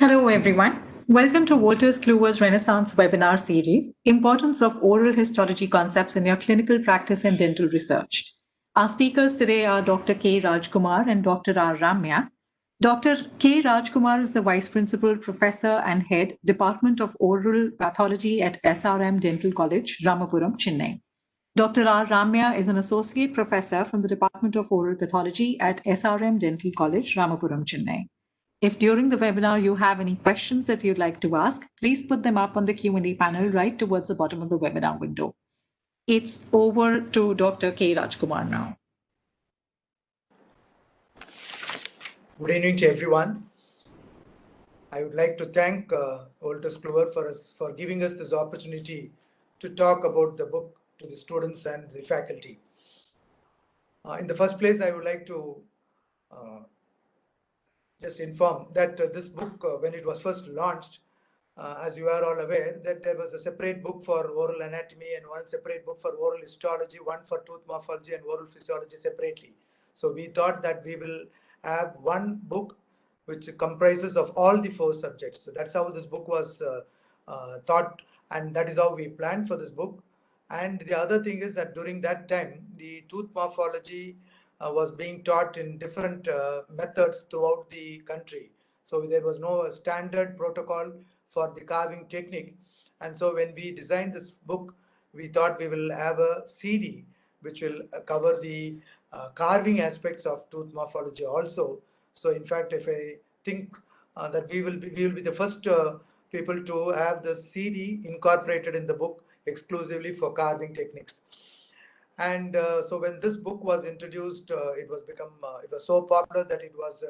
Hello, everyone. Welcome to Wolters Kluwer's Renaissance webinar series, Importance of Oral Histology Concepts in Your Clinical Practice and Dental Research. Our speakers today are Dr. K. Rajkumar and Dr. R. Ramya. Dr. K. Rajkumar is the Vice Principal, Professor and Head, Department of Oral Pathology at SRM Dental College, Ramaouram, Chennai. Dr. R. Ramya is an Associate Professor from the Department of Oral Pathology at SRM Dental College, Ramapuram, Chennai. If during the webinar you have any questions that you'd like to ask, please put them up on the Q&A panel right towards the bottom of the webinar window. It's over to Dr. K. Rajkumar now. Good evening to everyone. I would like to thank Wolters Kluwer for giving us this opportunity to talk about the book to the students and the faculty. In the first place, I would like to just inform that this book, when it was first launched, as you are all aware, that there was a separate book for oral anatomy and one separate book for oral histology, one for tooth morphology and oral physiology separately. So we thought that we will have one book which comprises of all the 4 subjects. So that's how this book was thought, and that is how we planned for this book. And the other thing is that during that time, the tooth morphology was being taught in different methods throughout the country. So there was no standard protocol for the carving technique. And so when we designed this book, we thought we will have a CD which will cover the carving aspects of tooth morphology also. So in fact, if I think that we will be the first people to have the CD incorporated in the book exclusively for carving techniques. And so when this book was introduced, it was so popular that it was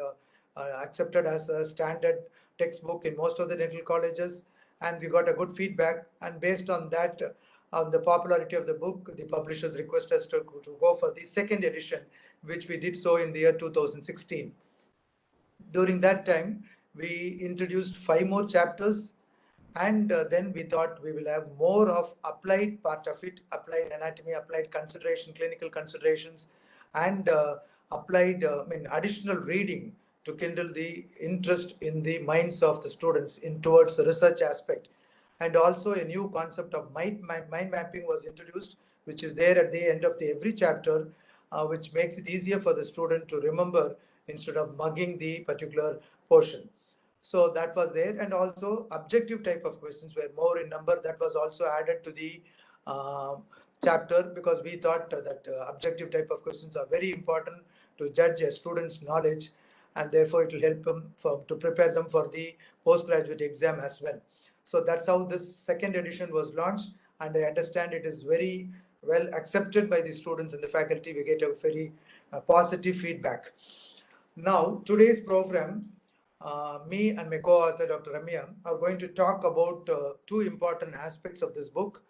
accepted as a standard textbook in most of the dental colleges, and we got a good feedback. And based on that, on the popularity of the book, the publishers requested us to go for the second edition, which we did so in the year 2016. During that time, we introduced 5 more chapters, and then we thought we will have more of applied part of it, applied anatomy, applied consideration, clinical considerations, and applied additional reading to kindle the interest in the minds of the students towards the research aspect. And also a new concept of mind mapping was introduced, which is there at the end of every chapter, which makes it easier for the student to remember instead of mugging the particular portion. So that was there, and also objective type of questions were more in number. That was also added to the chapter, because we thought that objective type of questions are very important to judge a student's knowledge, and therefore it will help them to prepare them for the postgraduate exam as well. So that's how this second edition was launched, and I understand it is very well accepted by the students and the faculty. We get a very positive feedback. Now, today's program, me and my co-author, Dr. Ramya, are going to talk about 2 important aspects of this book.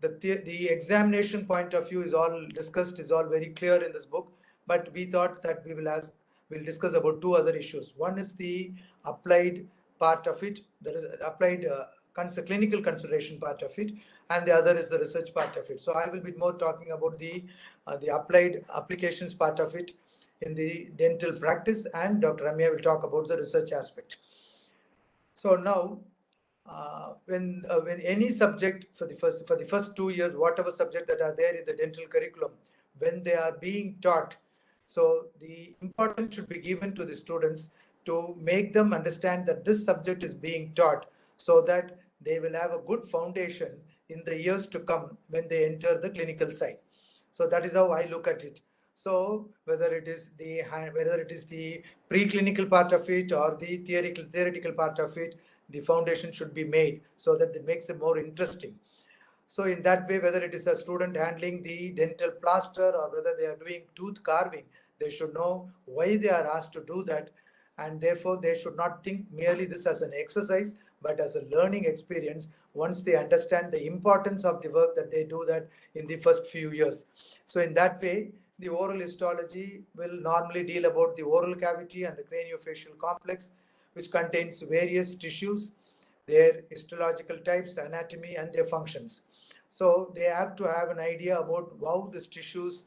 The examination point of view is all discussed, is all very clear in this book, but we thought that we'll discuss about 2 other issues. One is the applied part of it, there is applied clinical consideration part of it, and the other is the research part of it. So I will be more talking about the applied applications part of it in the dental practice, and Dr. Ramya will talk about the research aspect. So now, when any subject for the first 2 years, whatever subject that are there in the dental curriculum, when they are being taught, so the importance should be given to the students to make them understand that this subject is being taught, so that they will have a good foundation in the years to come when they enter the clinical side. So that is how I look at it. So whether it is the preclinical part of it or the theoretical part of it, the foundation should be made so that it makes it more interesting. So in that way, whether it is a student handling the dental plaster or whether they are doing tooth carving, they should know why they are asked to do that, and therefore they should not think merely this as an exercise, but as a learning experience once they understand the importance of the work that they do that in the first few years. So in that way, the oral histology will normally deal about the oral cavity and the craniofacial complex, which contains various tissues, their histological types, anatomy, and their functions. So they have to have an idea about how these tissues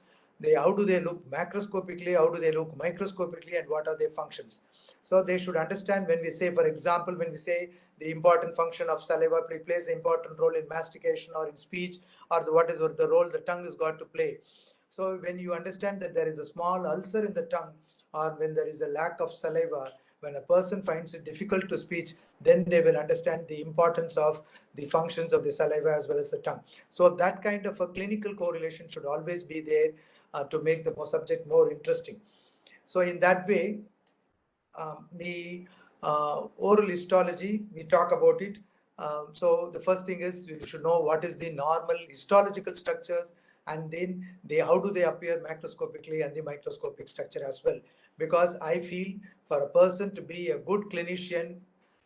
how do they look macroscopically, how do they look microscopically, and what are their functions. So they should understand when we say, for example, when we say the important function of saliva plays an important role in mastication or in speech, or what is the role the tongue has got to play. So when you understand that there is a small ulcer in the tongue, or when there is a lack of saliva, when a person finds it difficult to speak, then they will understand the importance of the functions of the saliva as well as the tongue. So that kind of a clinical correlation should always be there to make the subject more interesting. So in that way, the oral histology, we talk about it. So the first thing is you should know what is the normal histological structures, and then how do they appear macroscopically and the microscopic structure as well. Because I feel for a person to be a good clinician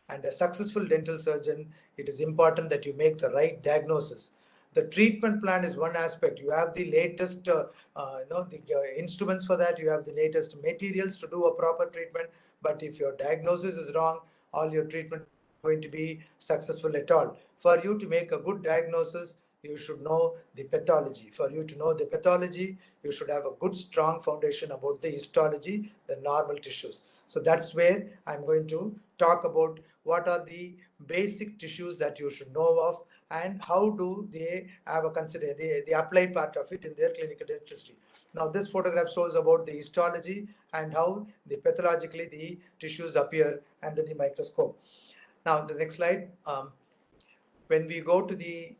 and a successful dental surgeon, it is important that you make the right diagnosis. The treatment plan is one aspect. You have the latest instruments for that. You have the latest materials to do a proper treatment. But if your diagnosis is wrong, all your treatment is not going to be successful at all. For you to make a good diagnosis, you should know the pathology. For you to know the pathology, you should have a good strong foundation about the histology, the normal tissues. So that's where I'm going to talk about what are the basic tissues that you should know of, and how do they have a consider the applied part of it in their clinical dentistry. Now this photograph shows about the histology and how the pathologically the tissues appear under the microscope. Now the next slide. When we go to the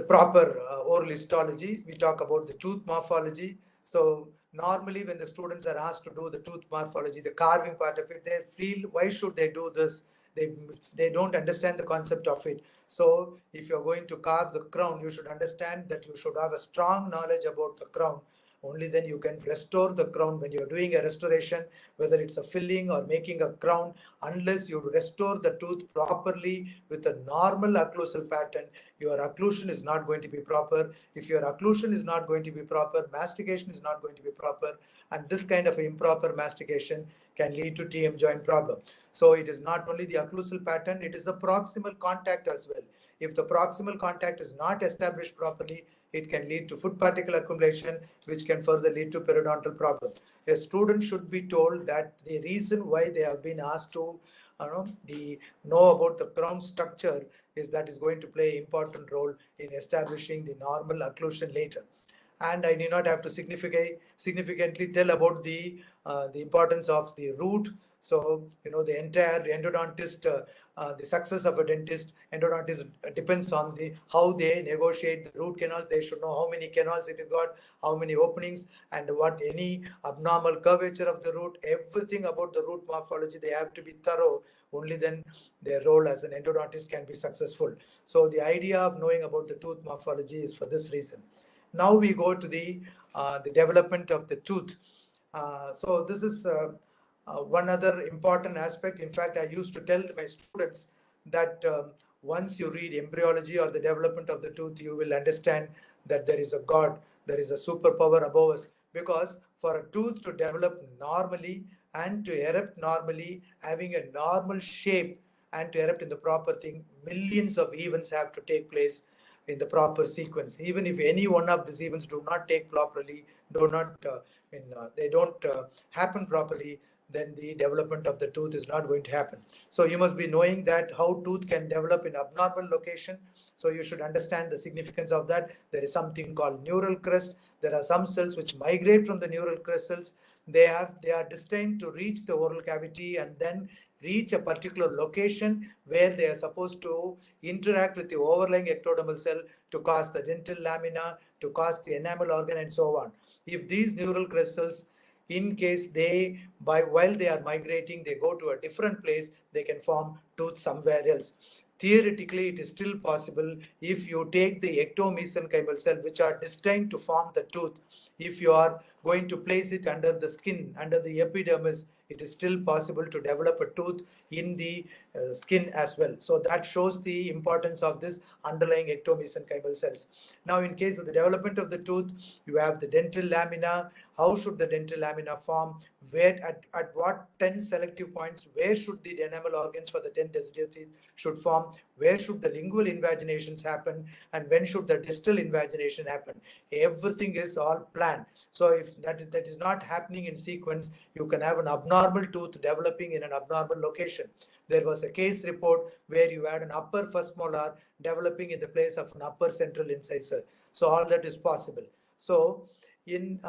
proper oral histology, we talk about the tooth morphology. So normally when the students are asked to do the tooth morphology, the carving part of it, they feel, why should they do this? They don't understand the concept of it. So if you're going to carve the crown, you should understand that you should have a strong knowledge about the crown. Only then you can restore the crown. When you're doing a restoration, whether it's a filling or making a crown, unless you restore the tooth properly with a normal occlusal pattern, your occlusion is not going to be proper. If your occlusion is not going to be proper, mastication is not going to be proper, and this kind of improper mastication can lead to TM joint problem. So it is not only the occlusal pattern, it is the proximal contact as well. If the proximal contact is not established properly, it can lead to food particle accumulation, which can further lead to periodontal problems. A student should be told that the reason why they have been asked to know about the crown structure is that is going to play an important role in establishing the normal occlusion later. And I need not have to significantly tell about the importance of the root. So the entire endodontist, the success of a dentist, endodontist depends on how they negotiate the root canals. They should know how many canals it has got, how many openings, and what any abnormal curvature of the root. Everything about the root morphology, they have to be thorough. Only then their role as an endodontist can be successful. So the idea of knowing about the tooth morphology is for this reason. Now we go to the development of the tooth. So this is one other important aspect. In fact, I used to tell my students that once you read embryology or the development of the tooth, you will understand that there is a God, there is a superpower above us. Because for a tooth to develop normally and to erupt normally, having a normal shape and to erupt in the proper thing, millions of events have to take place in the proper sequence. Even if any one of these events do not take properly, they don't happen properly, then the development of the tooth is not going to happen. So you must be knowing that how tooth can develop in abnormal location. So you should understand the significance of that. There is something called neural crest. There are some cells which migrate from the neural crest cells. They are destined to reach the oral cavity and then reach a particular location where they are supposed to interact with the overlying ectodermal cell to cause the dental lamina, to cause the enamel organ, and so on. If these neural crystals, in case while they are migrating, they go to a different place, they can form tooth somewhere else. Theoretically, it is still possible if you take the ectomesenchymal cell, which are destined to form the tooth. If you are going to place it under the skin, under the epidermis, it is still possible to develop a tooth in the skin as well. So that shows the importance of this underlying ectomesenchymal cells. Now, in case of the development of the tooth, you have the dental lamina, how should the dental lamina form, where at what 10 selective points, where should the enamel organs for the 10 deciduous teeth should form, where should the lingual invaginations happen, and when should the distal invagination happen. Everything is all planned. So if that is not happening in sequence, you can have an abnormal tooth developing in an abnormal location. There was a case report where you had an upper first molar developing in the place of an upper central incisor. So all that is possible. So in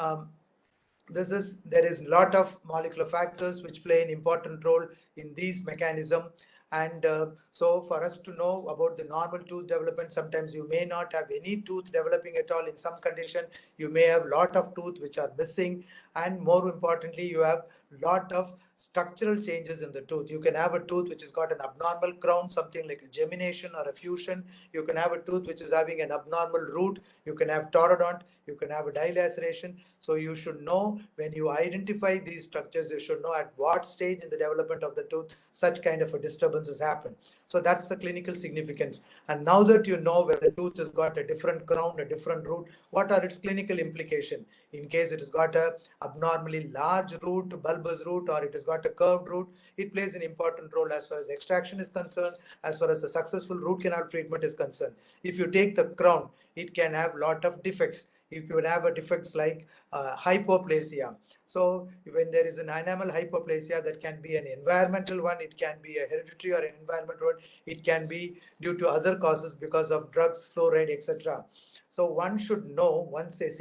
there is a lot of molecular factors which play an important role in these mechanism. And so for us to know about the normal tooth development, sometimes you may not have any tooth developing at all. In some condition, you may have lot of tooth which are missing, and more importantly, you have lot of structural changes in the tooth. You can have a tooth which has got an abnormal crown, something like a gemination or a fusion. You can have a tooth which is having an abnormal root. You can have toroodont. You can have a dilaceration. So you should know, when you identify these structures, you should know at what stage in the development of the tooth such kind of a disturbance has happened. So that's the clinical significance. And now that you know whether the tooth has got a different crown, a different root, what are its clinical implication? In case it has got a abnormally large root, bulbous root, or it has got a curved root, it plays an important role as far as extraction is concerned, as far as the successful root canal treatment is concerned. If you take the crown, it can have lot of defects. If you would have a defects like hypoplasia. So when there is an enamel hypoplasia, that can be an environmental one, it can be a hereditary or an environmental one, it can be due to other causes because of drugs, fluoride, etc. So one should know, once they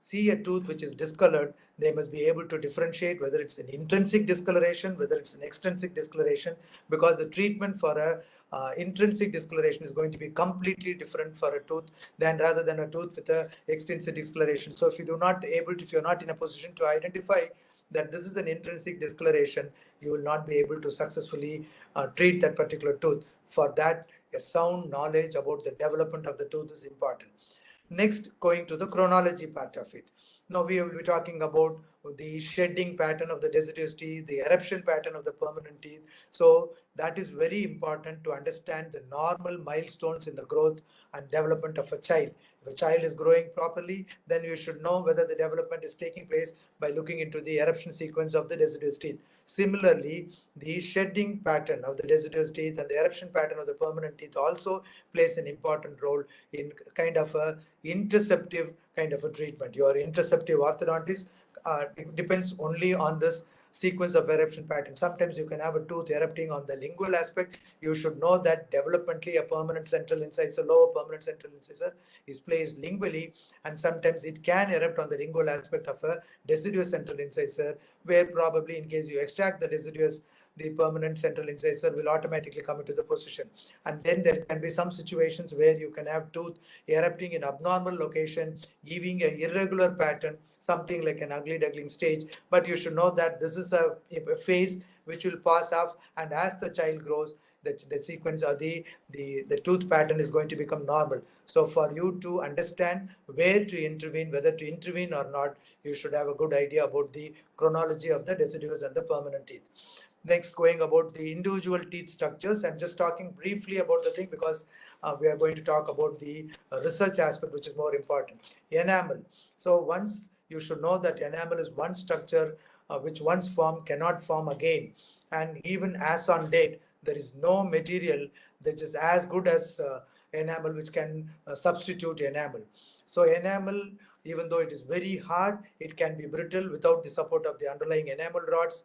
see a tooth which is discolored, they must be able to differentiate whether it's an intrinsic discoloration, whether it's an extrinsic discoloration, because the treatment for a intrinsic discoloration is going to be completely different for a tooth than rather than a tooth with a extrinsic discoloration. So if you're not in a position to identify that this is an intrinsic discoloration, you will not be able to successfully treat that particular tooth. For that, a sound knowledge about the development of the tooth is important. Next, going to the chronology part of it. Now we will be talking about the shedding pattern of the deciduous teeth, the eruption pattern of the permanent teeth. So that is very important to understand the normal milestones in the growth and development of a child. If a child is growing properly, then you should know whether the development is taking place by looking into the eruption sequence of the deciduous teeth. Similarly, the shedding pattern of the deciduous teeth and the eruption pattern of the permanent teeth also plays an important role in kind of a interceptive kind of a treatment. Your interceptive orthodontist depends only on this sequence of eruption pattern. Sometimes you can have a tooth erupting on the lingual aspect. You should know that developmentally a permanent central incisor, lower permanent central incisor is placed lingually, and sometimes it can erupt on the lingual aspect of a deciduous central incisor, where probably in case you extract the deciduous, the permanent central incisor will automatically come into the position. And then there can be some situations where you can have tooth erupting in abnormal location, giving an irregular pattern, something like an ugly duckling stage. But you should know that this is a phase which will pass off, and as the child grows, the sequence or the tooth pattern is going to become normal. So for you to understand where to intervene, whether to intervene or not, you should have a good idea about the chronology of the deciduous and the permanent teeth. Next, going about the individual teeth structures. I'm just talking briefly about the thing because we are going to talk about the research aspect, which is more important. Enamel. So once you should know that enamel is one structure which once formed cannot form again. And even as on date, there is no material that is as good as enamel which can substitute enamel. So enamel, even though it is very hard, it can be brittle without the support of the underlying enamel rods.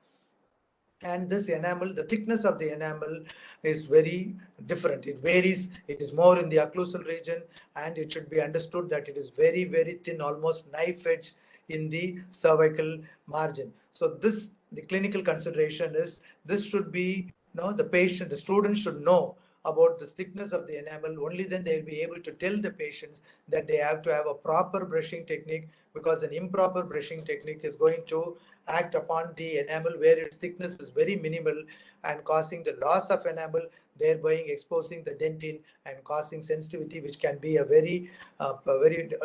And this enamel, the thickness of the enamel is very different. It varies. It is more in the occlusal region, and it should be understood that it is very, very thin, almost knife edge in the cervical margin. So this, the clinical consideration is, this should be, the patient, the student should know about the thickness of the enamel. Only then they will be able to tell the patients that they have to have a proper brushing technique, because an improper brushing technique is going to act upon the enamel where its thickness is very minimal and causing the loss of enamel, thereby exposing the dentin and causing sensitivity, which can be a very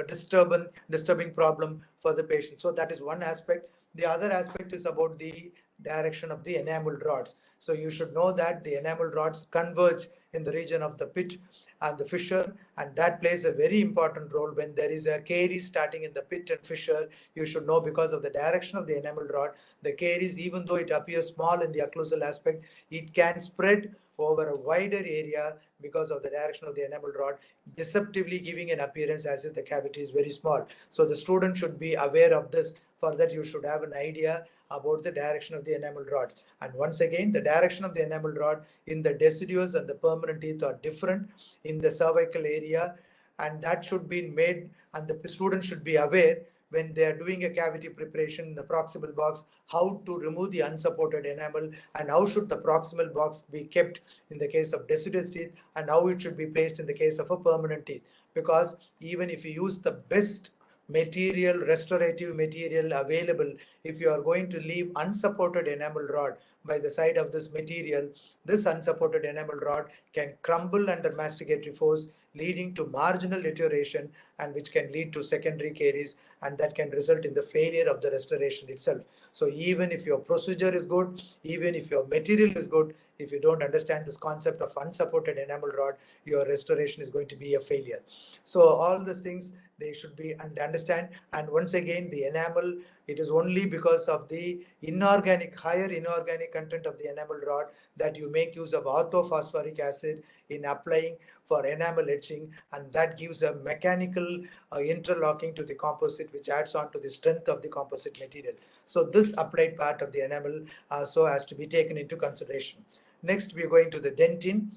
disturbing problem for the patient. So that is one aspect. The other aspect is about the direction of the enamel rods. So you should know that the enamel rods converge in the region of the pit and the fissure, and that plays a very important role. When there is a caries starting in the pit and fissure, you should know, because of the direction of the enamel rod, the caries, even though it appears small in the occlusal aspect, it can spread over a wider area because of the direction of the enamel rod, deceptively giving an appearance as if the cavity is very small. So the student should be aware of this. For that, you should have an idea about the direction of the enamel rods. And once again, the direction of the enamel rod in the deciduous and the permanent teeth are different in the cervical area, and that should be made, and the student should be aware when they are doing a cavity preparation in the proximal box, how to remove the unsupported enamel, and how should the proximal box be kept in the case of deciduous teeth, and how it should be placed in the case of a permanent teeth. Because even if you use the best material, restorative material available, if you are going to leave unsupported enamel rod by the side of this material, this unsupported enamel rod can crumble under masticatory force, leading to marginal deterioration, and which can lead to secondary caries, and that can result in the failure of the restoration itself. So even if your procedure is good, even if your material is good, if you don't understand this concept of unsupported enamel rod, your restoration is going to be a failure. So all these things they should be understand. And once again, the enamel, it is only because of the higher inorganic content of the enamel rod that you make use of orthophosphoric acid in applying for enamel etching, and that gives a mechanical interlocking to the composite, which adds on to the strength of the composite material. So this applied part of the enamel so has to be taken into consideration. Next, we are going to the dentin.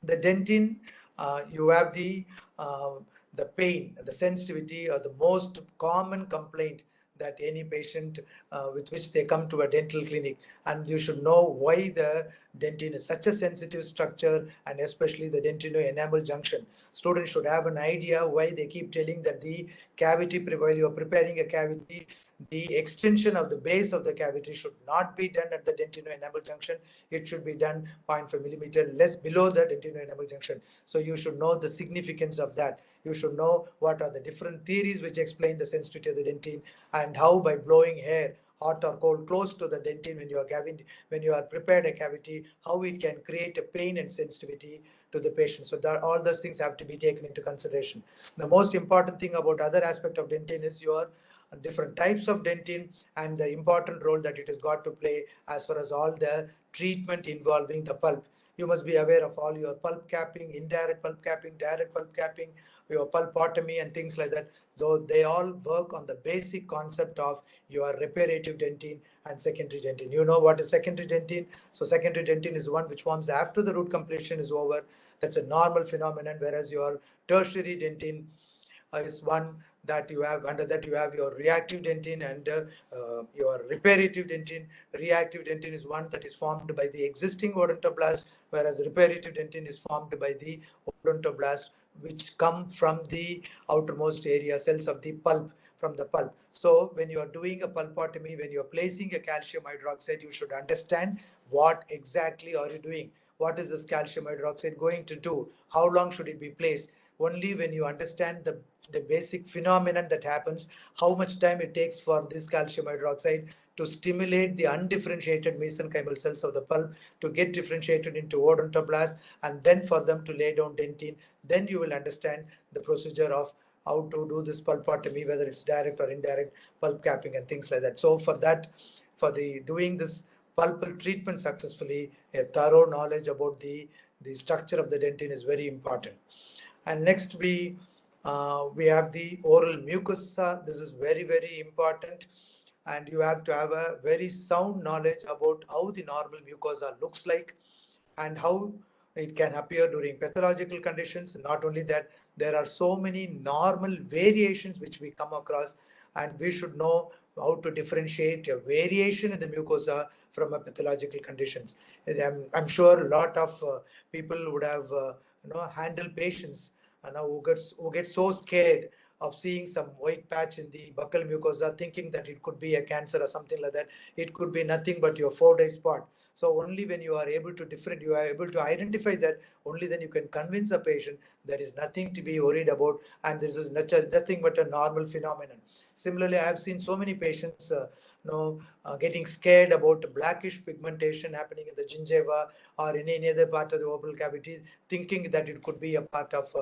The dentin, you have the pain, the sensitivity, or the most common complaint that any patient with which they come to a dental clinic, and you should know why the dentin is such a sensitive structure, and especially the dentino-enamel junction. Students should have an idea why they keep telling that the cavity, while you are preparing a cavity, the extension of the base of the cavity should not be done at the dentino-enamel junction. It should be done 0.5 millimeter less below the dentino-enamel junction. So you should know the significance of that. You should know what are the different theories which explain the sensitivity of the dentin, and how by blowing air, hot or cold, close to the dentin when you are prepared a cavity, how it can create a pain and sensitivity to the patient. So that all those things have to be taken into consideration. The most important thing about other aspect of dentin is your different types of dentin and the important role that it has got to play as far as all the treatment involving the pulp. You must be aware of all your pulp capping, indirect pulp capping, direct pulp capping, your pulpotomy and things like that. So they all work on the basic concept of your reparative dentin and secondary dentin. You know what is secondary dentin? So secondary dentin is one which forms after the root completion is over. That's a normal phenomenon, whereas your tertiary dentin is one that you have. Under that you have your reactive dentin and your reparative dentin. Reactive dentin is one that is formed by the existing odontoblast, whereas reparative dentin is formed by the odontoblast which come from the outermost area cells of the pulp, from the pulp. So when you are doing a pulpotomy, when you are placing a calcium hydroxide, you should understand what exactly are you doing. What is this calcium hydroxide going to do? How long should it be placed? Only when you understand the basic phenomenon that happens, how much time it takes for this calcium hydroxide to stimulate the undifferentiated mesenchymal cells of the pulp to get differentiated into odontoblast, and then for them to lay down dentin, then you will understand the procedure of how to do this pulpotomy, whether it's direct or indirect pulp capping and things like that. So for that, for the doing this pulpal treatment successfully, a thorough knowledge about the structure of the dentin is very important. And next we have the oral mucosa. This is very, very important, and you have to have a very sound knowledge about how the normal mucosa looks like and how it can appear during pathological conditions. Not only that, there are so many normal variations which we come across, and we should know how to differentiate a variation in the mucosa from a pathological conditions. I'm sure a lot of people would have handled patients who get so scared of seeing some white patch in the buccal mucosa, thinking that it could be a cancer or something like that. It could be nothing but your 4-day spot. So only when you are able to identify that, only then you can convince a patient there is nothing to be worried about, and this is nothing but a normal phenomenon. Similarly, I have seen so many patients getting scared about blackish pigmentation happening in the gingiva or in any other part of the oral cavity, thinking that it could be a part of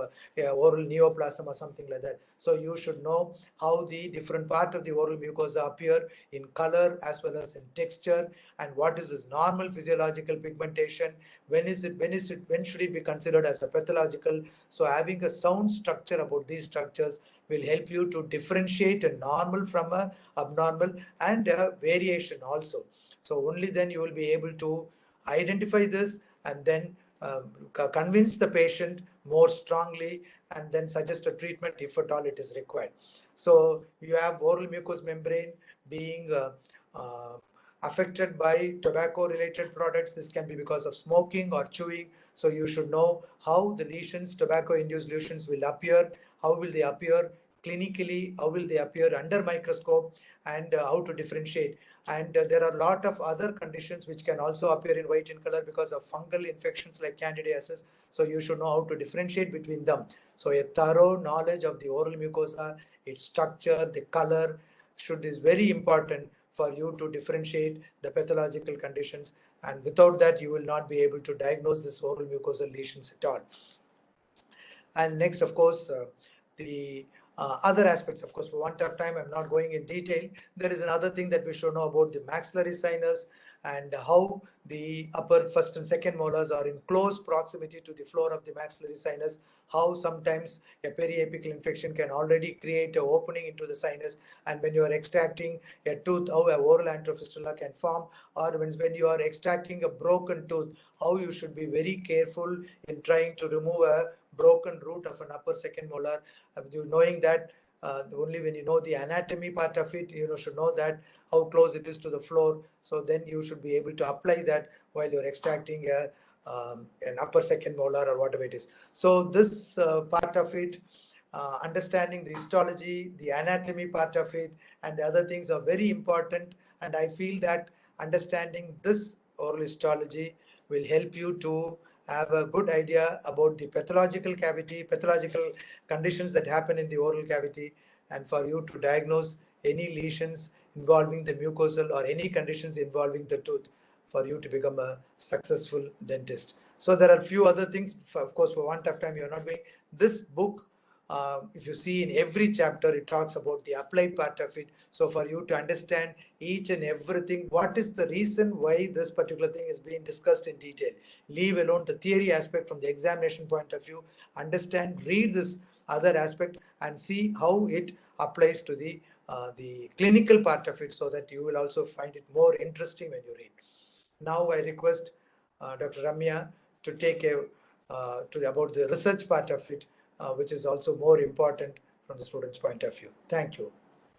oral neoplasm or something like that. So you should know how the different part of the oral mucosa appear in color as well as in texture, and what is this normal physiological pigmentation, when should it be considered as a pathological. So having a sound structure about these structures will help you to differentiate a normal from a abnormal and a variation also. So only then you will be able to identify this and then convince the patient more strongly and then suggest a treatment if at all it is required. So you have oral mucous membrane being affected by tobacco related products. This can be because of smoking or chewing. So you should know how the lesions, tobacco induced lesions, will appear, how will they appear clinically, how will they appear under microscope, and how to differentiate. And there are a lot of other conditions which can also appear in white in color because of fungal infections like candidiasis. So you should know how to differentiate between them. So a thorough knowledge of the oral mucosa, its structure, the color is very important for you to differentiate the pathological conditions, and without that you will not be able to diagnose this oral mucosal lesions at all. And next, of course, the other aspects, of course, for want of time, I'm not going in detail. There is another thing that we should know about the maxillary sinus and how the upper first and second molars are in close proximity to the floor of the maxillary sinus, how sometimes a periapical infection can already create an opening into the sinus, and when you are extracting a tooth, how a oral antrofistula can form, or when you are extracting a broken tooth, how you should be very careful in trying to remove a broken root of an upper second molar, knowing that only when you know the anatomy part of it, you should know that how close it is to the floor. So then you should be able to apply that while you're extracting an upper second molar or whatever it is. So this part of it, understanding the histology, the anatomy part of it, and the other things are very important. And I feel that understanding this oral histology will help you to have a good idea about the pathological cavity, pathological conditions that happen in the oral cavity, and for you to diagnose any lesions involving the mucosal or any conditions involving the tooth, for you to become a successful dentist. So there are a few other things. Of course, for want of time, you're not doing this book. If you see in every chapter, it talks about the applied part of it. So for you to understand each and everything, what is the reason why this particular thing is being discussed in detail, leave alone the theory aspect from the examination point of view, understand, read this other aspect and see how it applies to the clinical part of it, so that you will also find it more interesting when you read. Now I request Dr. Ramya to take about the research part of it, which is also more important from the student's point of view. Thank you.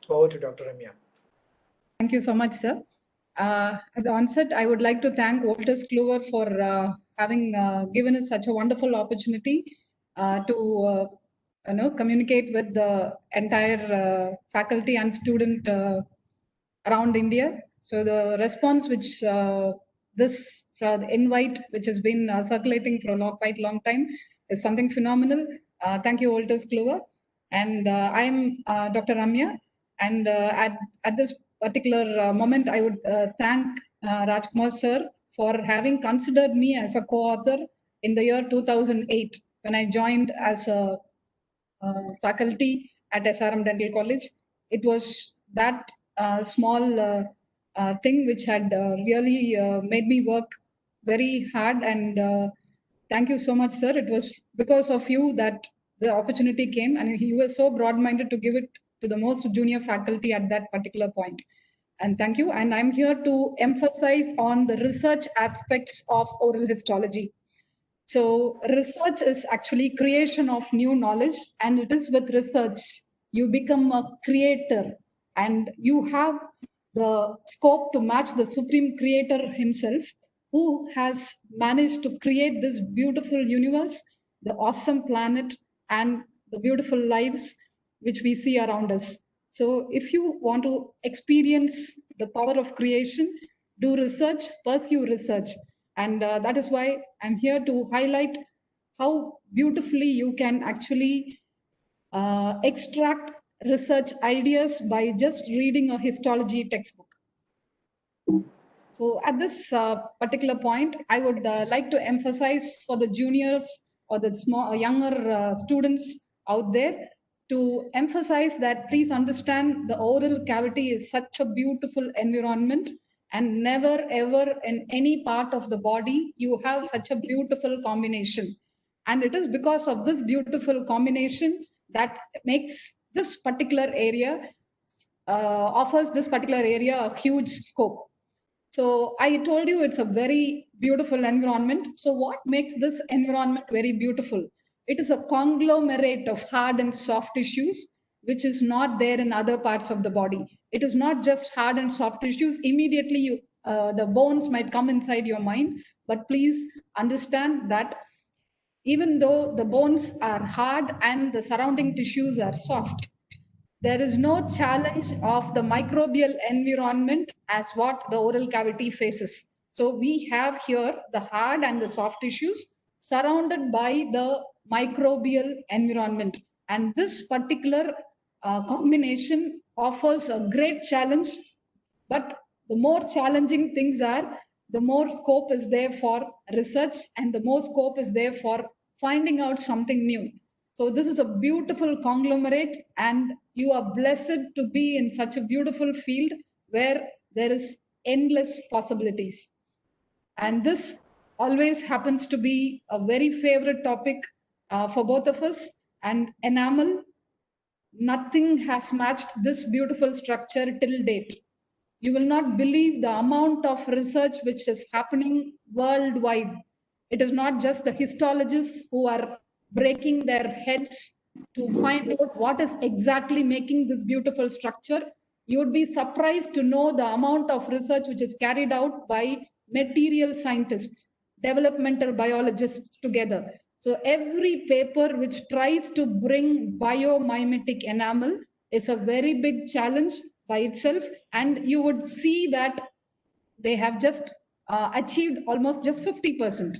Over to Dr. Ramya. Thank you so much, sir. At the onset, I would like to thank Walters Kluwer for having given us such a wonderful opportunity to communicate with the entire faculty and student around India. So the response which this invite, which has been circulating for a quite long time, is something phenomenal. Thank you, Walters Kluwer. And I'm Dr. Ramya. And at this particular moment, I would thank Rajkumar sir for having considered me as a co-author in the year 2008 when I joined as a faculty at SRM Dental College. It was that small thing which had really made me work very hard, and thank you so much, sir. It was because of you that the opportunity came, and he was so broad-minded to give it to the most junior faculty at that particular point. And thank you. And I'm here to emphasize on the research aspects of oral histology. So research is actually creation of new knowledge, and it is with research you become a creator, and you have the scope to match the supreme creator himself, who has managed to create this beautiful universe, the awesome planet, and the beautiful lives which we see around us. So if you want to experience the power of creation, do research, pursue research. And that is why I'm here to highlight how beautifully you can actually extract research ideas by just reading a histology textbook. So at this particular point, I would like to emphasize for the juniors or the younger students out there to emphasize that please understand the oral cavity is such a beautiful environment, and never ever in any part of the body you have such a beautiful combination. And it is because of this beautiful combination that makes this particular area, offers this particular area a huge scope. So I told you it's a very beautiful environment. So what makes this environment very beautiful? It is a conglomerate of hard and soft tissues, which is not there in other parts of the body. It is not just hard and soft tissues. Immediately, the bones might come inside your mind, but please understand that even though the bones are hard and the surrounding tissues are soft, there is no challenge of the microbial environment as what the oral cavity faces. So we have here the hard and the soft tissues surrounded by the microbial environment. And this particular combination offers a great challenge, but the more challenging things are, the more scope is there for research and the more scope is there for finding out something new. So this is a beautiful conglomerate, and you are blessed to be in such a beautiful field where there is endless possibilities. And this always happens to be a very favorite topic for both of us. And enamel, nothing has matched this beautiful structure till date. You will not believe the amount of research which is happening worldwide. It is not just the histologists who are breaking their heads to find out what is exactly making this beautiful structure. You would be surprised to know the amount of research which is carried out by material scientists, developmental biologists together. So every paper which tries to bring biomimetic enamel is a very big challenge by itself, and you would see that they have just achieved almost just 50%.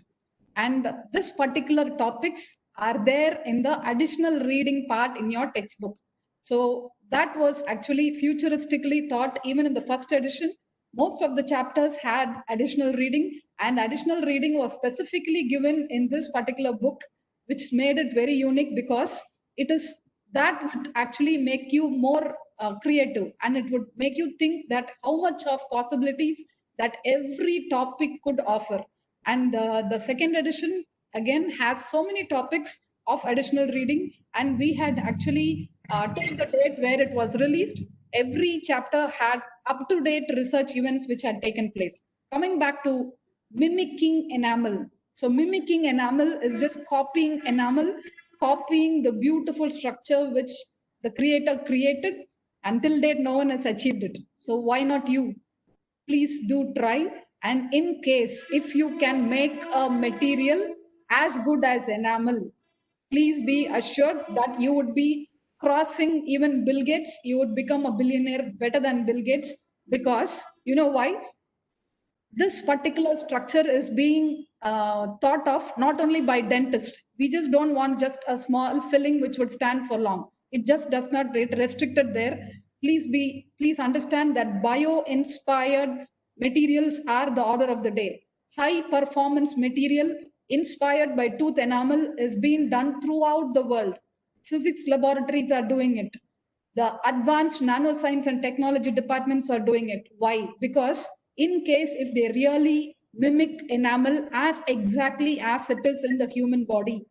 And this particular topics are there in the additional reading part in your textbook. So that was actually futuristically thought even in the first edition. Most of the chapters had additional reading, and additional reading was specifically given in this particular book, which made it very unique because it is that would actually make you more creative, and it would make you think that how much of possibilities that every topic could offer. And the second edition again has so many topics of additional reading, and we had actually till the date where it was released, every chapter had up-to-date research events which had taken place. Coming back to mimicking enamel. So mimicking enamel is just copying enamel, copying the beautiful structure which the creator created. Until date, no one has achieved it. So why not you? Please do try. And in case, if you can make a material as good as enamel, please be assured that you would be crossing even Bill Gates. You would become a billionaire better than Bill Gates, because you know why? This particular structure is being thought of not only by dentists. We just don't want just a small filling which would stand for long. It just does not get restricted there. Please understand that bio-inspired materials are the order of the day. High performance material inspired by tooth enamel is being done throughout the world. Physics laboratories are doing it. The advanced nanoscience and technology departments are doing it. Why? Because in case if they really mimic enamel as exactly as it is in the human body,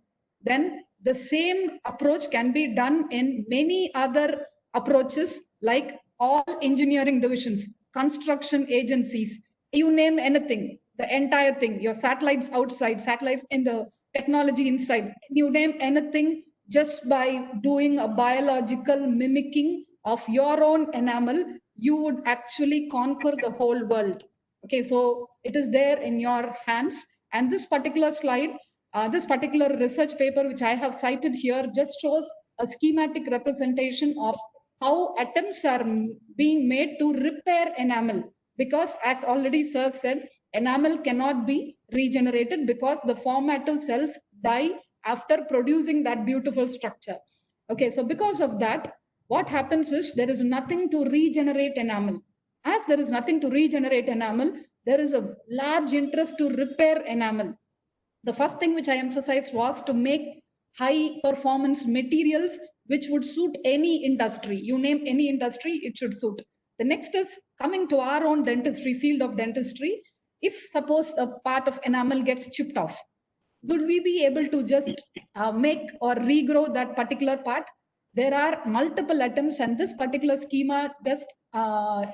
then the same approach can be done in many other approaches, like all engineering divisions, construction agencies, you name anything, the entire thing, your satellites outside, satellites in the technology inside, you name anything, just by doing a biological mimicking of your own enamel, you would actually conquer the whole world. Okay, so it is there in your hands. And this particular slide, this particular research paper, which I have cited here, just shows a schematic representation of how attempts are being made to repair enamel. Because as already sir said, enamel cannot be regenerated because the formative cells die after producing that beautiful structure. Okay, so because of that, what happens is there is nothing to regenerate enamel. as there is nothing to regenerate enamel, there is a large interest to repair enamel. The first thing which I emphasized was to make high performance materials which would suit any industry. You name any industry, it should suit. The next is coming to our own dentistry, field of dentistry. If suppose a part of enamel gets chipped off, would we be able to just make or regrow that particular part? There are multiple attempts, and this particular schema just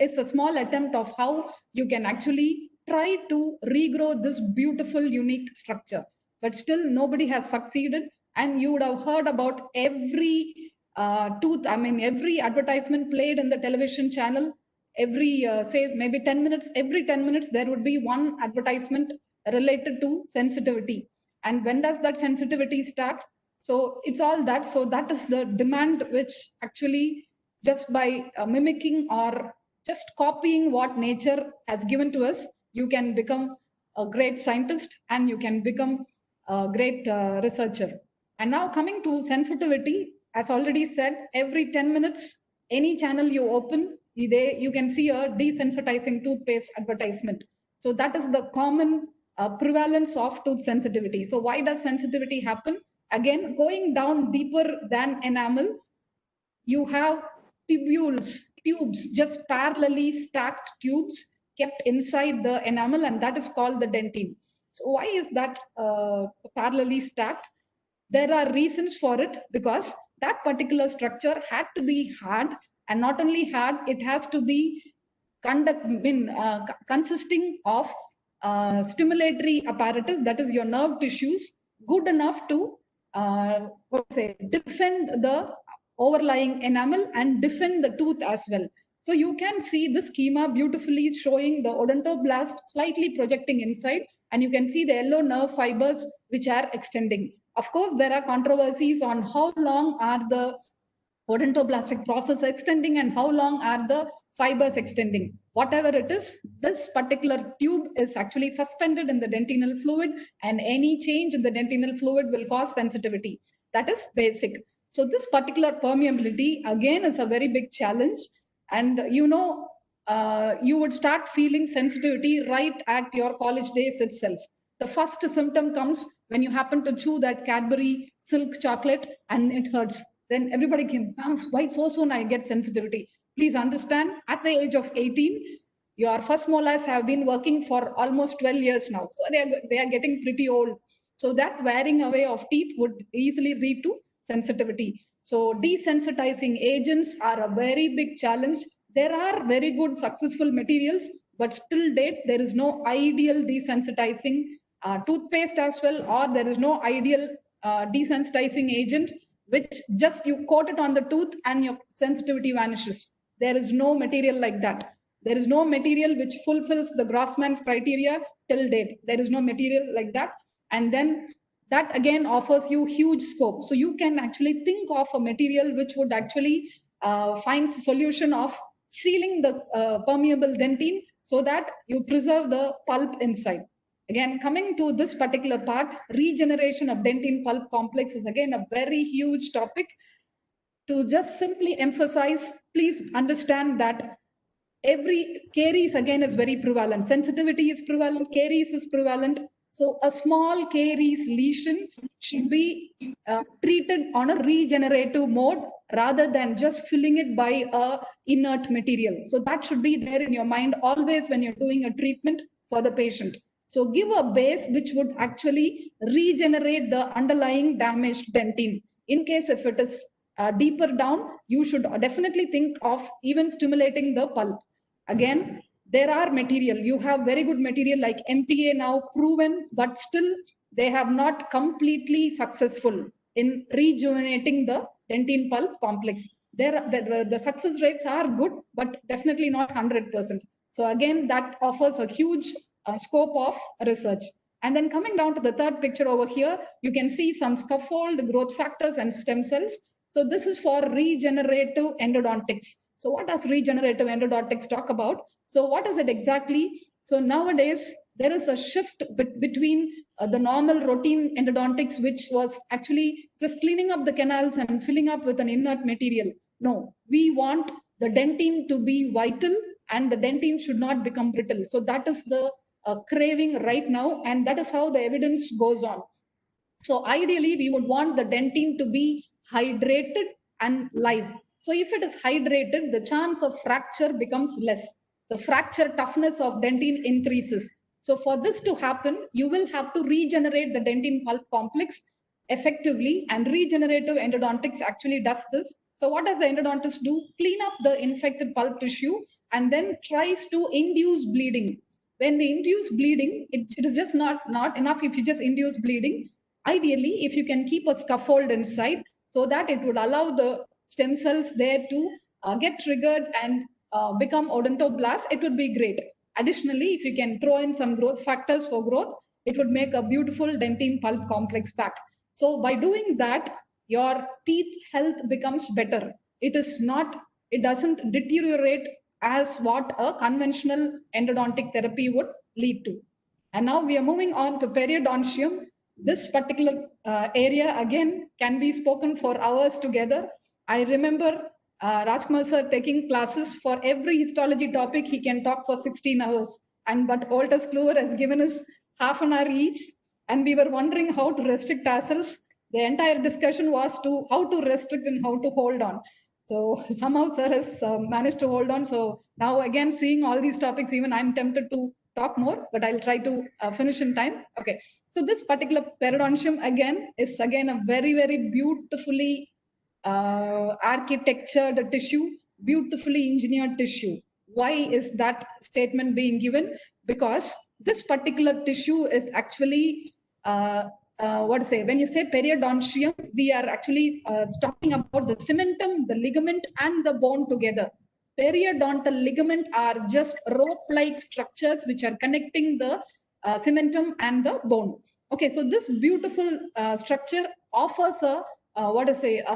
is a small attempt of how you can actually try to regrow this beautiful, unique structure. But still, nobody has succeeded. And you would have heard about every every advertisement played in the television channel. Every, say, maybe 10 minutes, every 10 minutes, there would be one advertisement related to sensitivity. And when does that sensitivity start? So it's all that. So that is the demand, which actually just by mimicking or just copying what nature has given to us, you can become a great scientist and you can become a great researcher. And now coming to sensitivity, as already said, every 10 minutes, any channel you open, you can see a desensitizing toothpaste advertisement. So that is the common prevalence of tooth sensitivity. So why does sensitivity happen? Again, going down deeper than enamel, you have tubes, just parallelly stacked tubes kept inside the enamel, and that is called the dentine. So why is that parallelly stacked? There are reasons for it, because that particular structure had to be hard, and not only hard, it has to be consisting of stimulatory apparatus, that is your nerve tissues, good enough to defend the overlying enamel and defend the tooth as well. So you can see the schema beautifully showing the odontoblast slightly projecting inside, and you can see the yellow nerve fibers which are extending. Of course, there are controversies on how long are the odontoblastic process extending and how long are the fibers extending. Whatever it is, this particular tube is actually suspended in the dentinal fluid, and any change in the dentinal fluid will cause sensitivity. That is basic. So this particular permeability, again, is a very big challenge. And you would start feeling sensitivity right at your college days itself. The first symptom comes when you happen to chew that Cadbury silk chocolate and it hurts. Then everybody came, why so soon I get sensitivity? Please understand, at the age of 18, your first molars have been working for almost 12 years now. So they are getting pretty old. So that wearing away of teeth would easily lead to sensitivity. So desensitizing agents are a very big challenge. There are very good successful materials, but still date, there is no ideal desensitizing toothpaste as well, or there is no ideal desensitizing agent which just you coat it on the tooth and your sensitivity vanishes. There is no material like that. There is no material which fulfills the Grossman's criteria till date. There is no material like that. And then that again offers you huge scope. So you can actually think of a material which would actually find a solution of sealing the permeable dentine so that you preserve the pulp inside. Again, coming to this particular part, regeneration of dentine pulp complex is again a very huge topic. To just simply emphasize, please understand that every caries again is very prevalent. Sensitivity is prevalent, caries is prevalent. So a small caries lesion should be treated on a regenerative mode rather than just filling it by a inert material. So that should be there in your mind always when you're doing a treatment for the patient. So give a base which would actually regenerate the underlying damaged dentine. In case if it is deeper down, you should definitely think of even stimulating the pulp. Again, there are material. You have very good material like MTA now proven, but still they have not completely successful in rejuvenating the dentine pulp complex. The success rates are good, but definitely not 100%. So again, that offers a huge scope of research. And then coming down to the third picture over here, you can see some scaffold, growth factors, and stem cells. So this is for regenerative endodontics. So what does regenerative endodontics talk about? So what is it exactly? So nowadays, there is a shift between the normal routine endodontics, which was actually just cleaning up the canals and filling up with an inert material. No, we want the dentine to be vital and the dentine should not become brittle. So that is the craving right now, and that is how the evidence goes on. So ideally, we would want the dentine to be hydrated and live. So if it is hydrated, the chance of fracture becomes less. The fracture toughness of dentine increases. So for this to happen, you will have to regenerate the dentine pulp complex effectively, and regenerative endodontics actually does this. So what does the endodontist do? Clean up the infected pulp tissue and then tries to induce bleeding. When they induce bleeding, it is just not enough if you just induce bleeding. Ideally, if you can keep a scaffold inside so that it would allow the stem cells there to get triggered and become odontoblasts, it would be great. Additionally, if you can throw in some growth factors for growth, it would make a beautiful dentine pulp complex back. So by doing that, your teeth health becomes better. It doesn't deteriorate as what a conventional endodontic therapy would lead to. And now we are moving on to periodontium. This particular area again can be spoken for hours together. I remember Rajkumar sir taking classes for every histology topic. He can talk for 16 hours. But Walter's Kluwer has given us half an hour each. And we were wondering how to restrict ourselves. The entire discussion was to how to restrict and how to hold on. So somehow sir has managed to hold on. So now again, seeing all these topics, even I'm tempted to talk more, but I'll try to finish in time. Okay. So this particular periodontium is again a very, very beautifully architectured tissue, beautifully engineered tissue. Why is that statement being given? Because this particular tissue is actually, when you say periodontium, we are actually talking about the cementum, the ligament, and the bone together. Periodontal ligament are just rope-like structures which are connecting the cementum and the bone. Okay, so this beautiful structure offers a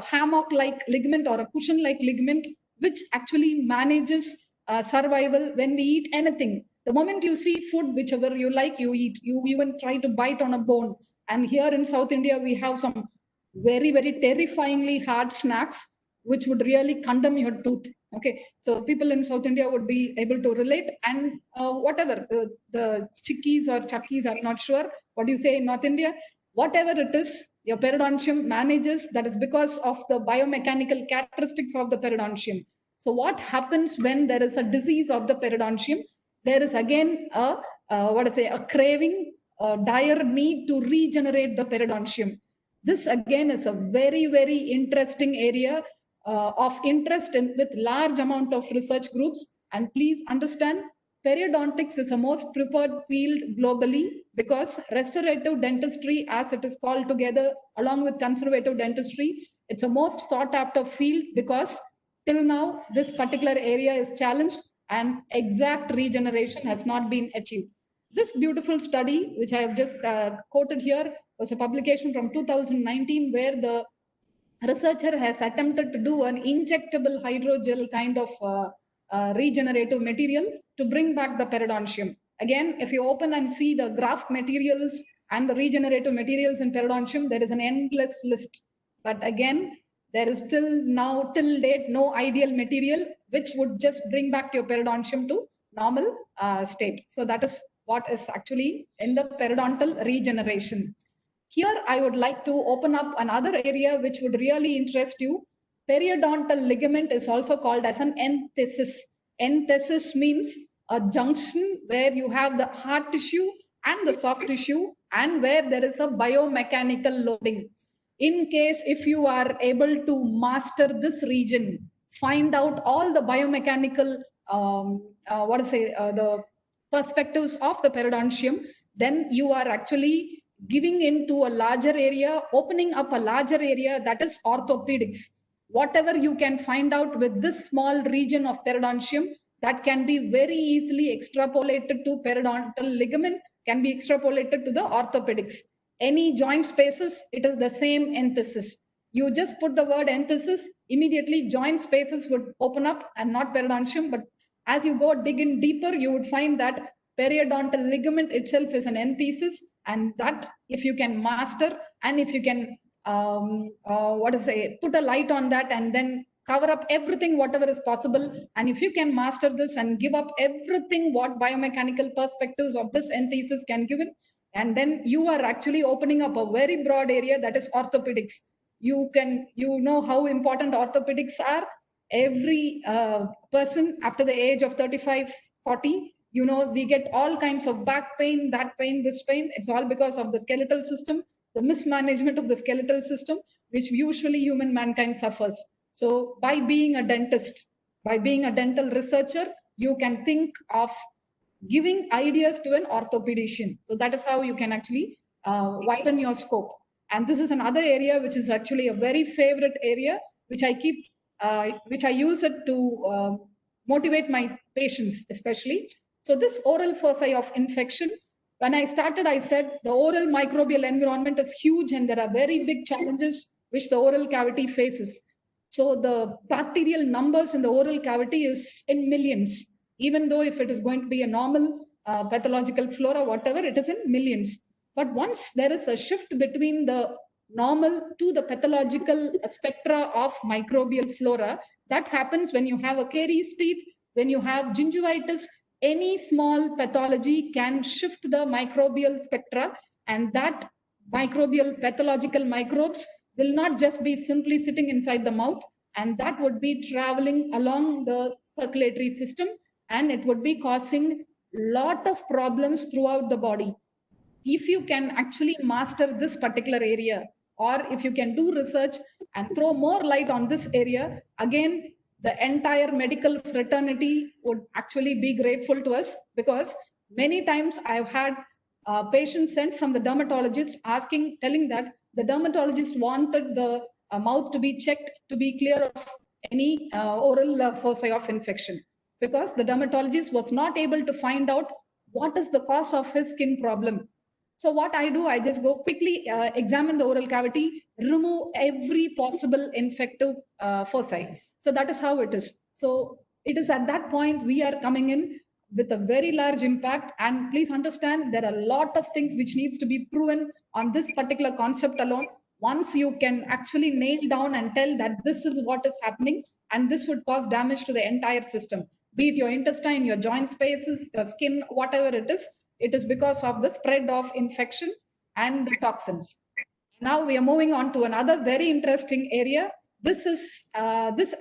hammock-like ligament or a cushion-like ligament, which actually manages survival when we eat anything. The moment you see food, whichever you like, you eat. You even try to bite on a bone. And here in South India, we have some very, very terrifyingly hard snacks, which would really condemn your tooth. Okay, so people in South India would be able to relate. And whatever, the chickies or chuckies, I'm not sure what you say in North India, whatever it is, your periodontium manages. That is because of the biomechanical characteristics of the periodontium. So what happens when there is a disease of the periodontium? There is again a craving, a dire need to regenerate the periodontium. This again is a very, very interesting area of interest with large amount of research groups. And please understand, periodontics is the most preferred field globally because restorative dentistry, as it is called together, along with conservative dentistry, it's a most sought after field because till now, this particular area is challenged and exact regeneration has not been achieved. This beautiful study, which I have just quoted here, was a publication from 2019 where the researcher has attempted to do an injectable hydrogel kind of regenerative material to bring back the periodontium. Again, if you open and see the graft materials and the regenerative materials in periodontium, there is an endless list. But again, there is till date, no ideal material which would just bring back your periodontium to normal state. So that is what is actually in the periodontal regeneration. Here, I would like to open up another area which would really interest you. Periodontal ligament is also called as an enthesis. Enthesis means a junction where you have the hard tissue and the soft tissue and where there is a biomechanical loading. In case if you are able to master this region, find out all the biomechanical, the perspectives of the periodontium, then you are actually giving into a larger area, opening up a larger area, that is orthopedics. Whatever you can find out with this small region of periodontium, that can be very easily extrapolated to periodontal ligament, can be extrapolated to the orthopedics. Any joint spaces, it is the same enthesis. You just put the word enthesis, immediately joint spaces would open up and not periodontium. But as you go dig in deeper, you would find that periodontal ligament itself is an enthesis, and that if you can master and if you can put a light on that and then cover up everything, whatever is possible. And if you can master this and give up everything, what biomechanical perspectives of this enthesis can give it, and then you are actually opening up a very broad area, that is orthopedics. You know how important orthopedics are. Every person after the age of 35, 40, we get all kinds of back pain, that pain, this pain. It's all because of the skeletal system, the mismanagement of the skeletal system, which usually human mankind suffers. So by being a dentist, by being a dental researcher, you can think of giving ideas to an orthopedician. So that is how you can actually widen your scope. And this is another area which is actually a very favorite area, which I use it to motivate my patients especially. So this oral foci of infection, when I started, I said the oral microbial environment is huge and there are very big challenges which the oral cavity faces. So the bacterial numbers in the oral cavity is in millions, even though if it is going to be a normal pathological flora, whatever, it is in millions. But once there is a shift between the normal to the pathological spectra of microbial flora, that happens when you have a caries teeth, when you have gingivitis. Any small pathology can shift the microbial spectra, and that microbial pathological microbes will not just be simply sitting inside the mouth, and that would be traveling along the circulatory system, and it would be causing lot of problems throughout the body. If you can actually master this particular area, or if you can do research and throw more light on this area, again, the entire medical fraternity would actually be grateful to us, because many times I've had patients sent from the dermatologist telling that the dermatologist wanted the mouth to be checked to be clear of any oral foci of infection, because the dermatologist was not able to find out what is the cause of his skin problem. So what I do, I just go quickly examine the oral cavity, remove every possible infective foci. So that is how it is. So it is at that point we are coming in with a very large impact. And please understand, there are a lot of things which needs to be proven on this particular concept alone. Once you can actually nail down and tell that this is what is happening, and this would cause damage to the entire system, be it your intestine, your joint spaces, your skin, whatever it is because of the spread of infection and the toxins. Now we are moving on to another very interesting area. This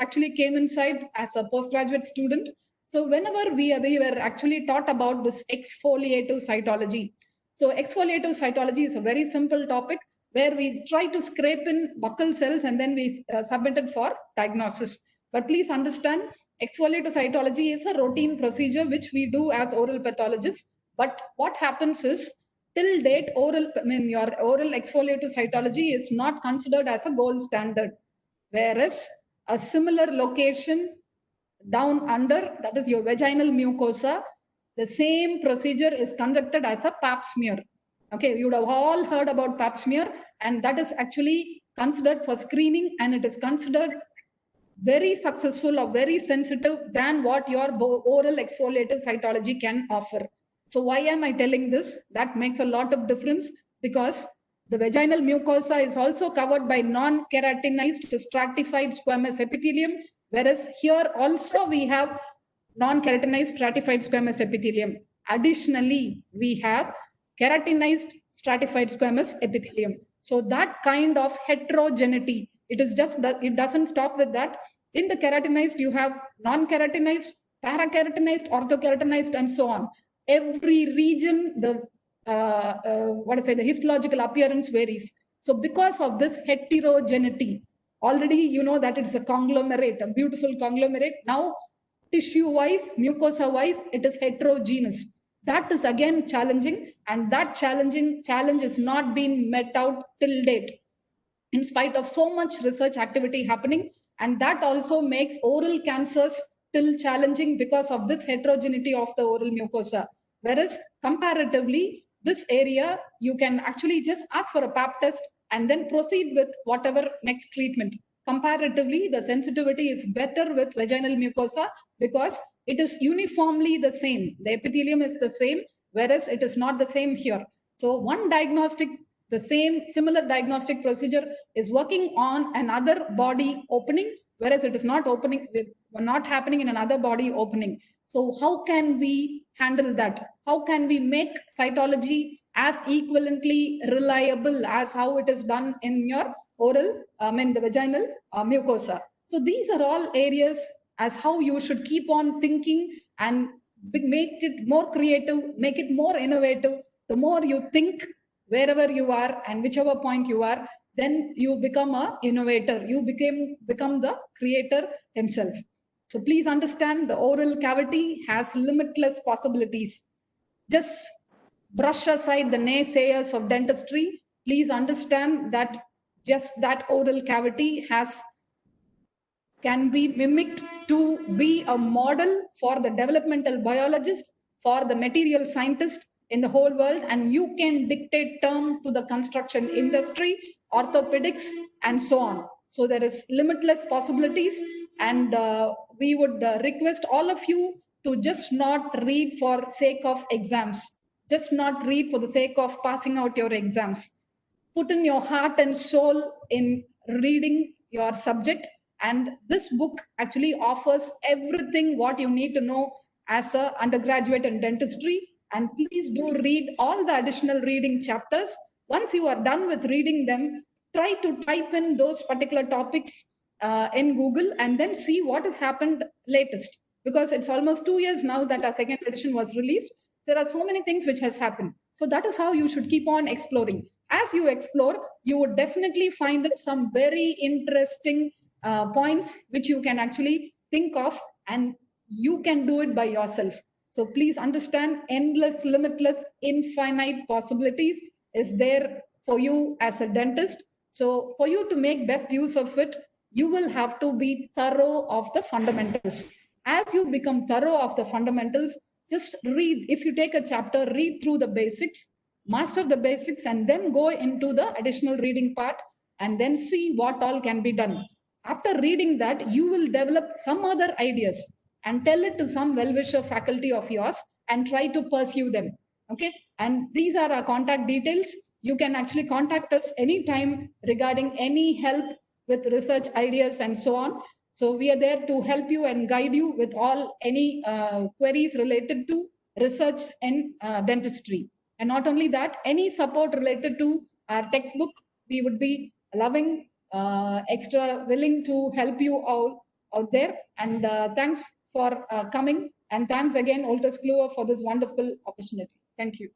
actually came inside as a postgraduate student. So whenever we were actually taught about this exfoliative cytology. So exfoliative cytology is a very simple topic where we try to scrape in buccal cells and then we submit it for diagnosis. But please understand, exfoliative cytology is a routine procedure which we do as oral pathologists. But what happens is, till date, your oral exfoliative cytology is not considered as a gold standard. Whereas a similar location down under, that is your vaginal mucosa, the same procedure is conducted as a pap smear. Okay, you would have all heard about pap smear, and that is actually considered for screening, and it is considered very successful or very sensitive than what your oral exfoliative cytology can offer. So why am I telling this? That makes a lot of difference, because the vaginal mucosa is also covered by non-keratinized stratified squamous epithelium, whereas here also we have non-keratinized stratified squamous epithelium. Additionally, we have keratinized stratified squamous epithelium. So that kind of heterogeneity, it doesn't stop with that. In the keratinized, you have non-keratinized, parakeratinized, orthokeratinized, and so on. Every region, the histological appearance varies. So because of this heterogeneity, already you know that it's a conglomerate, a beautiful conglomerate. Now, tissue-wise, mucosa-wise, it is heterogeneous. That is again challenging, and that challenge is not being met out till date, in spite of so much research activity happening. And that also makes oral cancers still challenging because of this heterogeneity of the oral mucosa. Whereas comparatively, this area, you can actually just ask for a pap test and then proceed with whatever next treatment. Comparatively, the sensitivity is better with vaginal mucosa because it is uniformly the same. The epithelium is the same, whereas it is not the same here. So one diagnostic, the same similar diagnostic procedure is working on another body opening, whereas it is not opening, not happening in another body opening. So how can we handle that? How can we make cytology as equivalently reliable as how it is done in your oral, the vaginal mucosa? So these are all areas as how you should keep on thinking and make it more creative, make it more innovative. The more you think, wherever you are and whichever point you are, then you become a innovator. You become the creator himself. So please understand the oral cavity has limitless possibilities. Just brush aside the naysayers of dentistry. Please understand that just that oral cavity can be mimicked to be a model for the developmental biologist, for the material scientist in the whole world, and you can dictate term to the construction industry, orthopedics, and so on. So there is limitless possibilities, and we would request all of you to just not read for sake of exams, just not read for the sake of passing out your exams. Put in your heart and soul in reading your subject, and this book actually offers everything what you need to know as a undergraduate in dentistry. And please do read all the additional reading chapters. Once you are done with reading them, try to type in those particular topics in Google and then see what has happened latest, because it's almost 2 years now that our second edition was released. There are so many things which has happened. So that is how you should keep on exploring. As you explore, you would definitely find some very interesting points which you can actually think of, and you can do it by yourself. So please understand, endless, limitless, infinite possibilities is there for you as a dentist. So for you to make best use of it, you will have to be thorough of the fundamentals. As you become thorough of the fundamentals, just read. If you take a chapter, read through the basics, master the basics, and then go into the additional reading part and then see what all can be done. After reading that, you will develop some other ideas and tell it to some well-wisher faculty of yours and try to pursue them. Okay, and these are our contact details. You can actually contact us anytime regarding any help with research ideas and so on. So we are there to help you and guide you with all any queries related to research in dentistry. And not only that, any support related to our textbook, we would be loving, extra willing to help you out there. And thanks for coming. And thanks again, Olters Kluwer, for this wonderful opportunity. Thank you.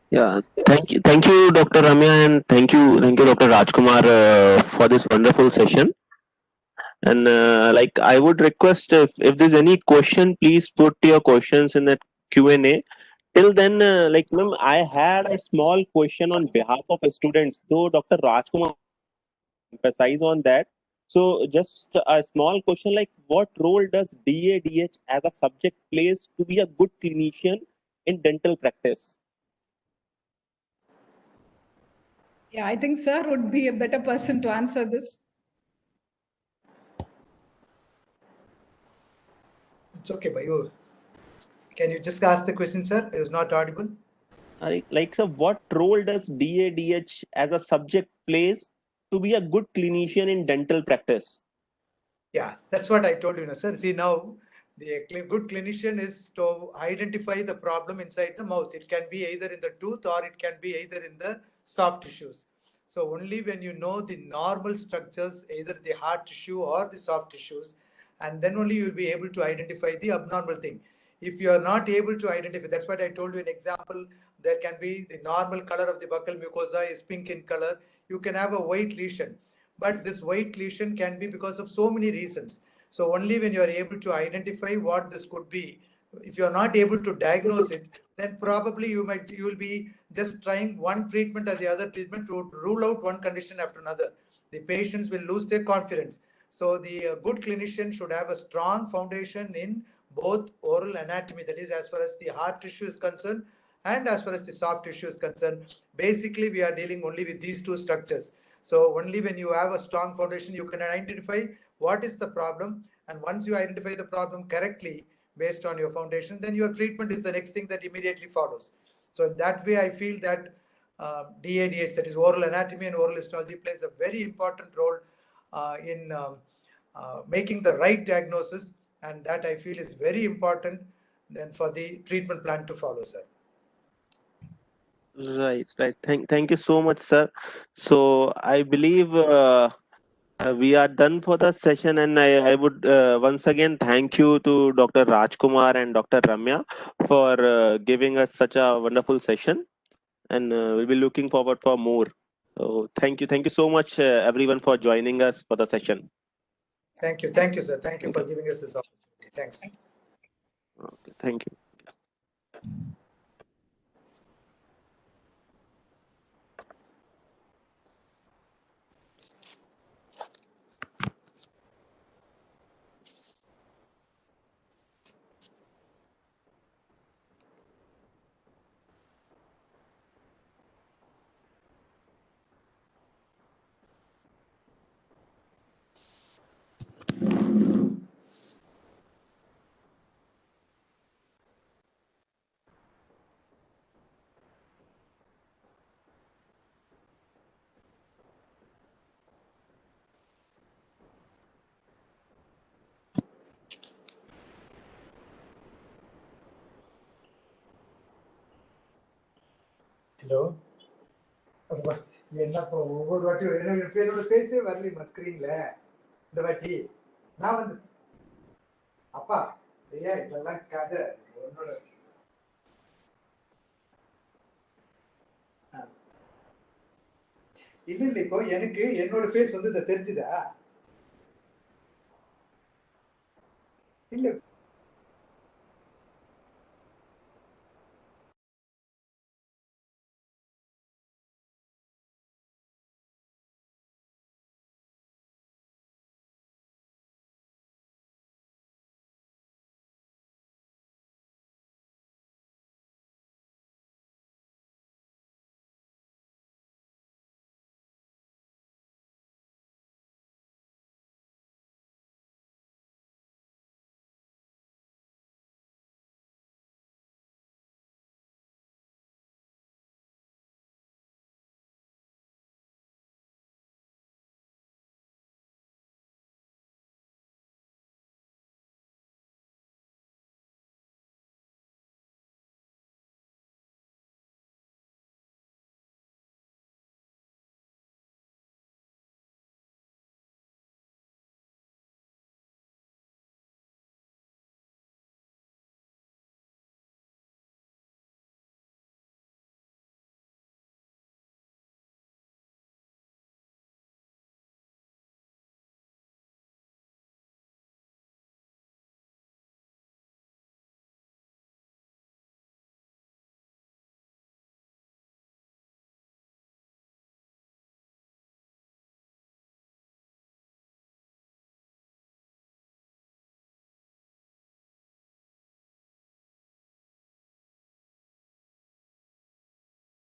Yeah, thank you, Dr. Ramya, and thank you, Dr. Rajkumar, for this wonderful session. And like I would request, if there's any question, please put your questions in that Q&A. Till then, like ma'am, I had a small question on behalf of students, though Dr. Rajkumar emphasize on that. So just a small question, like what role does DADH as a subject plays to be a good clinician in dental practice? Yeah, I think sir would be a better person to answer this. It's okay, but you can you just ask the question, sir? It was not audible. Like, sir, what role does DADH as a subject plays to be a good clinician in dental practice? Yeah, that's what I told you, sir. See, now the good clinician is to identify the problem inside the mouth. It can be either in the tooth or it can be either in the soft tissues. So only when you know the normal structures, either the hard tissue or the soft tissues, and then only you'll be able to identify the abnormal thing. If you are not able to identify, that's what I told you an example. There can be the normal color of the buccal mucosa is pink in color. You can have a white lesion, but this white lesion can be because of so many reasons. So only when you are able to identify what this could be, if you are not able to diagnose it, then probably you will be just trying one treatment or the other treatment to rule out one condition after another. The patients will lose their confidence. So the good clinician should have a strong foundation in both oral anatomy, that is as far as the hard tissue is concerned, and as far as the soft tissue is concerned. Basically, we are dealing only with these two structures. So only when you have a strong foundation, you can identify what is the problem. And once you identify the problem correctly based on your foundation, then your treatment is the next thing that immediately follows. So in that way, I feel that DADH, that is oral anatomy and oral histology, plays a very important role in making the right diagnosis, and that I feel is very important then for the treatment plan to follow, sir. Right. Thank you so much, sir. So I believe we are done for the session, and I would once again thank you to Dr. Rajkumar and Dr. Ramya for giving us such a wonderful session, and we'll be looking forward for more. So thank you so much, everyone, for joining us for the session. Thank you, sir. Thank you for giving us this opportunity. Thanks. Okay, thank you. Hello. என்னப்பா ஒவ்வொரு வாட்டியும் என்னோட பேசே வரலையுமா ஸ்கிரீன்ல இந்த வாட்டி நான் வந்து அப்பா ஐயா இதெல்லாம் கதை உன்னோட இல்ல இப்போ எனக்கு என்னோட பேஸ் வந்து தெரிஞ்சுதா இல்ல